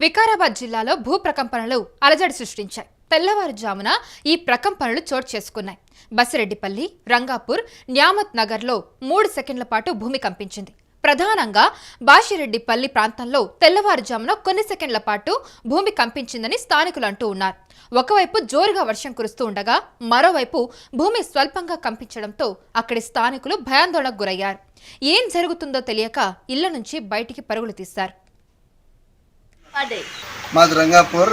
వికారాబాద్ జిల్లాలో భూ ప్రకంపనలు అలజడి సృష్టించాయి. తెల్లవారుజామున ఈ ప్రకంపనలు చోటు చేసుకున్నాయి. బసిరెడ్డిపల్లి, రంగాపూర్, న్యామత్ నగర్లో 3 సెకండ్ల పాటు భూమి కంపించింది. ప్రధానంగా బాషిరెడ్డిపల్లి ప్రాంతంలో తెల్లవారుజామున కొన్ని సెకండ్ల పాటు భూమి కంపించిందని స్థానికులు అంటూ ఉన్నారు. ఒకవైపు జోరుగా వర్షం కురుస్తూ ఉండగా మరోవైపు భూమి స్వల్పంగా కంపించడంతో అక్కడి స్థానికులు భయాందోళనకు గురయ్యారు. ఏం జరుగుతుందో తెలియక ఇళ్ల నుంచి బయటికి పరుగులు తీశారు. మాది రంగాపూర్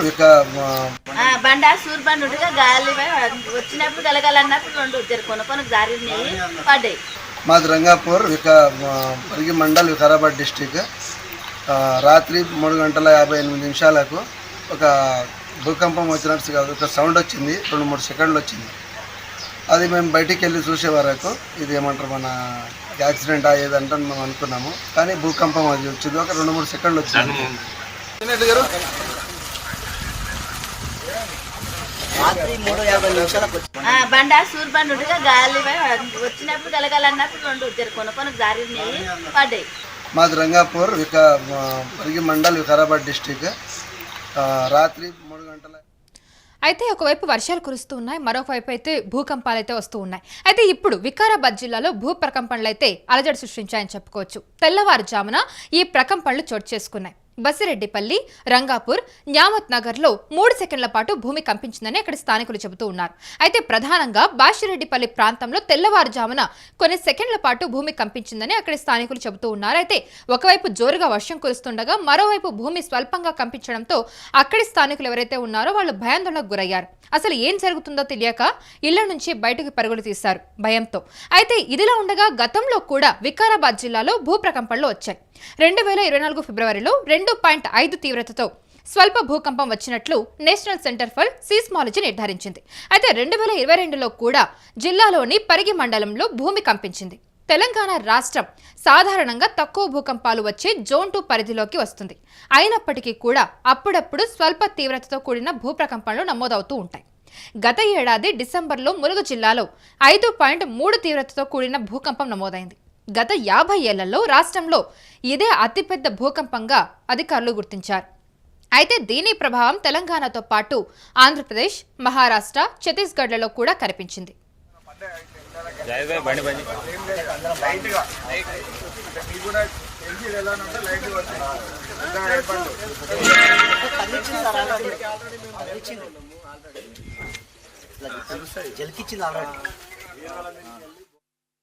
బండ సూర్బండుగా గాలి వచ్చినప్పుడు గలగలన్నప్పుడు రెండు కొనుక్కొని జారినాయి పడ్డాయి. మాది రంగాపూర్ పరిగి మండల్ వికారాబాద్ డిస్టిక్. రాత్రి 3:58 ఒక భూకంపం వచ్చినట్టు ఒక సౌండ్ వచ్చింది. 2-3 సెకండ్లు వచ్చింది. అది మేము బయటికి వెళ్ళి చూసే వరకు ఇది ఏమంటారు మన యాక్సిడెంట్ అయ్యేదంటే మేము అనుకున్నాము. కానీ భూకంపం అది వచ్చింది. ఒక 2-3 సెకండ్లు వచ్చింది. బండ సూర్బండుగా గాలి వచ్చినప్పుడు గలగలన్నప్పుడు రెండు కొనుక్కొని జారినాయి పడ్డాయి. మాది రంగాపూర్ పరిగి మండల్ వికారాబాద్ డిస్టిక్. రాత్రి 3 గంటల అయితే ఒకవైపు వర్షాలు కురుస్తూ ఉన్నాయి, మరొకవైపు అయితే భూకంపాలు అయితే వస్తూ ఉన్నాయి. అయితే ఇప్పుడు వికారాబాద్ జిల్లాలో భూ ప్రకంపనలు అయితే అలజడి సృష్టించాయని చెప్పుకోవచ్చు. తెల్లవారుజామున ఈ ప్రకంపనలు చోటు చేసుకున్నాయి. బసిరెడ్డిపల్లి, రంగాపూర్, న్యామత్ నగర్లో 3 సెకండ్ల పాటు భూమి కంపించిందని అక్కడి స్థానికులు చెబుతూ ఉన్నారు. అయితే ప్రధానంగా బాషిరెడ్డిపల్లి ప్రాంతంలో తెల్లవారుజామున కొన్ని సెకండ్ల పాటు భూమి కంపించిందని అక్కడి స్థానికులు చెబుతూ ఉన్నారు. అయితే ఒకవైపు జోరుగా వర్షం కురుస్తుండగా మరోవైపు భూమి స్వల్పంగా కంపించడంతో అక్కడి స్థానికులు ఎవరైతే ఉన్నారో వాళ్ళు భయాందోళనకు గురయ్యారు. అసలు ఏం జరుగుతుందో తెలియక ఇళ్ల నుంచి బయటకు పరుగులు తీశారు భయంతో. అయితే ఇదిలా ఉండగా గతంలో కూడా వికారాబాద్ జిల్లాలో భూ ప్రకంపనలు వచ్చాయి. 2024 ఫిబ్రవరిలో 2.5 తీవ్రతతో స్వల్ప భూకంపం వచ్చినట్లు నేషనల్ సెంటర్ ఫర్ సీస్మాలజీ నిర్ధారించింది. అయితే 2022లో కూడా జిల్లాలోని పరిగి మండలంలో భూమి కంపించింది. తెలంగాణ రాష్ట్రం సాధారణంగా తక్కువ భూకంపాలు వచ్చే జోన్ 2 పరిధిలోకి వస్తుంది. అయినప్పటికీ కూడా అప్పుడప్పుడు స్వల్ప తీవ్రతతో కూడిన భూప్రకంపనలు నమోదవుతూ ఉంటాయి. గత ఏడాది డిసెంబర్లో ములుగు జిల్లాలో 5.3 తీవ్రతతో కూడిన భూకంపం నమోదైంది. గత 50 ఏళ్లలో రాష్ట్రంలో ఇదే అతిపెద్ద భూకంపంగా అధికారులు గుర్తించారు. అయితే దీని ప్రభావం తెలంగాణతో పాటు ఆంధ్రప్రదేశ్, మహారాష్ట్ర, ఛత్తీస్గఢ్లలో కూడా కనిపించింది. జలికిచ్చింది ఆల్రెడీ.